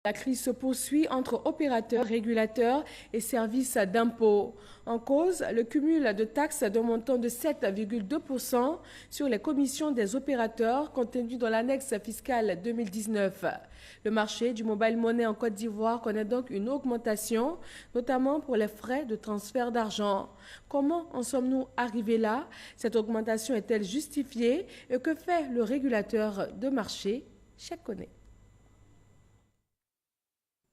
La crise se poursuit entre opérateurs, régulateurs et services d'impôts. En cause, le cumul de taxes d'un montant de 7,2% sur les commissions des opérateurs contenu dans l'annexe fiscale 2019. Le marché du mobile money en Côte d'Ivoire connaît donc une augmentation, notamment pour les frais de transfert d'argent. Comment en sommes-nous arrivés là? Cette augmentation est-elle justifiée? Et que fait le régulateur de marché? Cheikh Koné.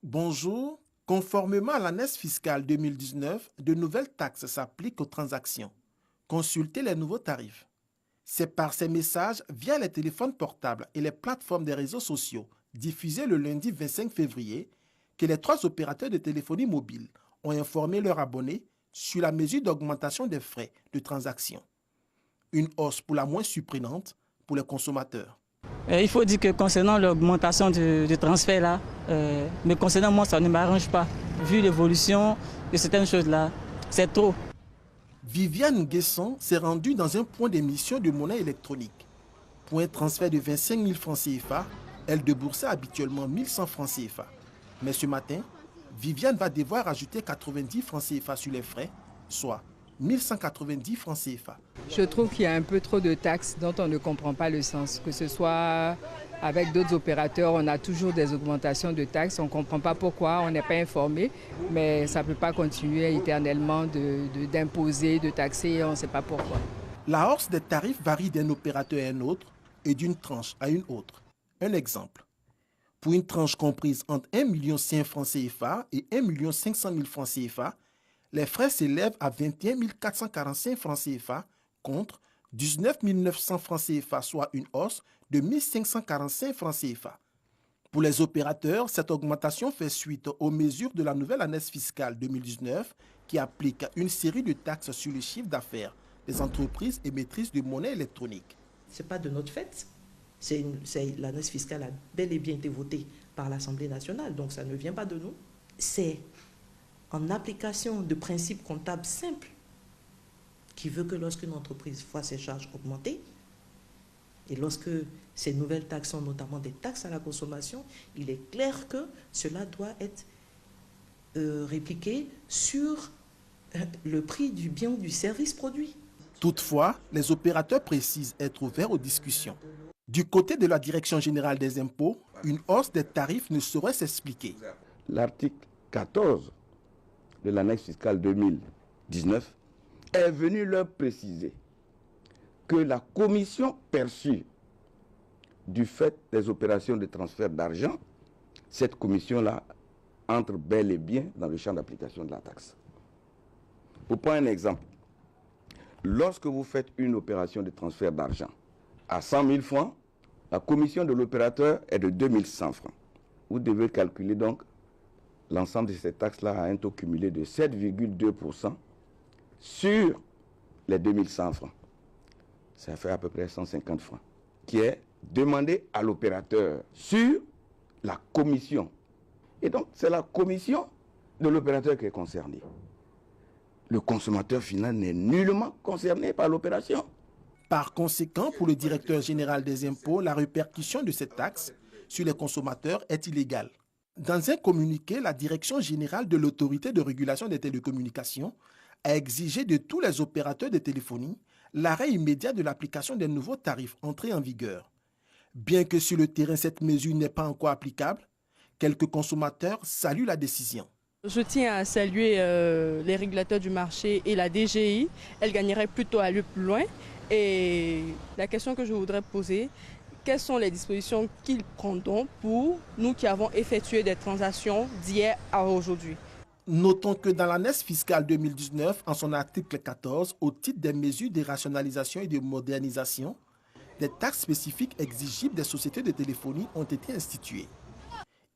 Bonjour. Conformément à l'annexe fiscale 2019, de nouvelles taxes s'appliquent aux transactions. Consultez les nouveaux tarifs. C'est par ces messages via les téléphones portables et les plateformes des réseaux sociaux diffusés le lundi 25 février que les 3 opérateurs de téléphonie mobile ont informé leurs abonnés sur la mesure d'augmentation des frais de transaction. Une hausse pour la moins surprenante pour les consommateurs. Il faut dire que concernant l'augmentation du transfert, là, mais concernant moi, ça ne m'arrange pas. Vu l'évolution de certaines choses-là, c'est trop. Viviane Guesson s'est rendue dans un point d'émission de monnaie électronique. Pour un transfert de 25 000 francs CFA, elle déboursait habituellement 1100 francs CFA. Mais ce matin, Viviane va devoir ajouter 90 francs CFA sur les frais, soit 1190 francs CFA. Je trouve qu'il y a un peu trop de taxes dont on ne comprend pas le sens. Que ce soit avec d'autres opérateurs, on a toujours des augmentations de taxes. On ne comprend pas pourquoi, on n'est pas informé. Mais ça ne peut pas continuer éternellement d'imposer, de taxer, on ne sait pas pourquoi. La hausse des tarifs varie d'un opérateur à un autre et d'une tranche à une autre. Un exemple. Pour une tranche comprise entre 1,5 million francs CFA et 1,5 million francs CFA, les frais s'élèvent à 21 445 francs CFA contre 19 900 francs CFA, soit une hausse de 1 545 francs CFA. Pour les opérateurs, cette augmentation fait suite aux mesures de la nouvelle annexe fiscale 2019 qui applique une série de taxes sur le chiffre d'affaires des entreprises émettrices de monnaie électronique. Ce n'est pas de notre fait. L'annexe fiscale a bel et bien été votée par l'Assemblée nationale, donc ça ne vient pas de nous. C'est en application de principes comptables simples qui veut que lorsqu'une entreprise voit ses charges augmenter, et lorsque ces nouvelles taxes sont notamment des taxes à la consommation, il est clair que cela doit être répliqué sur le prix du bien ou du service produit. Toutefois, les opérateurs précisent être ouverts aux discussions. Du côté de la Direction générale des impôts, une hausse des tarifs ne saurait s'expliquer. L'article 14 de l'annexe fiscale 2019 est venu leur préciser que la commission perçue du fait des opérations de transfert d'argent, cette commission-là entre bel et bien dans le champ d'application de la taxe. Pour prendre un exemple, lorsque vous faites une opération de transfert d'argent à 100 000 francs, la commission de l'opérateur est de 2100 francs. Vous devez calculer donc l'ensemble de ces taxes-là à un taux cumulé de 7,2% sur les 2100 francs. Ça fait à peu près 150 francs, qui est demandé à l'opérateur sur la commission. Et donc, c'est la commission de l'opérateur qui est concernée. Le consommateur final n'est nullement concerné par l'opération. Par conséquent, pour le directeur général des impôts, la répercussion de cette taxe sur les consommateurs est illégale. Dans un communiqué, la Direction générale de l'autorité de régulation des télécommunications a exigé de tous les opérateurs de téléphonie l'arrêt immédiat de l'application des nouveaux tarifs entrés en vigueur. Bien que sur le terrain cette mesure n'est pas encore applicable, quelques consommateurs saluent la décision. Je tiens à saluer les régulateurs du marché et la DGI. Elle gagnerait plutôt à aller plus loin. Et la question que je voudrais poser, quelles sont les dispositions qu'ils prendront pour nous qui avons effectué des transactions d'hier à aujourd'hui? Notons que dans l'annexe fiscale 2019, en son article 14, au titre des mesures de rationalisation et de modernisation, des taxes spécifiques exigibles des sociétés de téléphonie ont été instituées.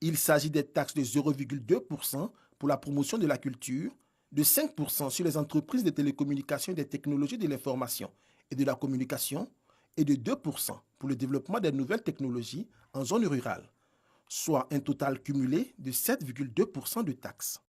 Il s'agit des taxes de 0,2% pour la promotion de la culture, de 5% sur les entreprises de télécommunications et des technologies de l'information et de la communication, et de 2% pour le développement des nouvelles technologies en zone rurale, soit un total cumulé de 7,2% de taxes.